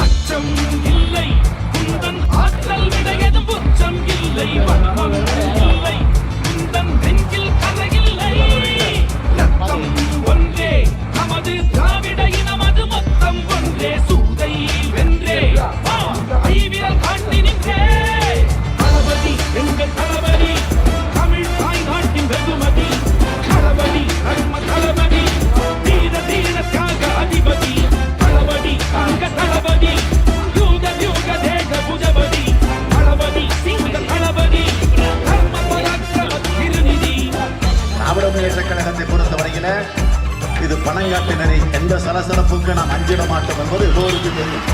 அச்சம் இல்லை குந்தன் ஆற்றல் விடையதும் புச்சம் இல்லை வன்மம் இல்லை குந்தன் நெஞ்சில் கதையில்லை ரத்தம் ஒன்றே நமது திராவிட இனமது மொத்தம் ஒன்றே சூதை வென்றே ஐவிரல் காட்டி நின்றே தளபதி எங்கள் தளபதி தமிழ் தாய்நாட்டின் வெகுமதி தளபதி தர்ம தளபதி தீர தீர தியாக அதிபதி தளபதி அங்க தளபதி யூக யூக தேக புஜபதி தளபதி சிங்க தளபதி தர்ம பராக்கிரம திருநிதி. திராவிட முன்னேற்ற கழகத்தை பொறுத்தவரையில இது பணங்காட்டு நிலை, எந்த சலசலப்புக்கு நாம் அஞ்சிட மாட்டோம் என்பது எல்லோருக்கும் தெரியும்.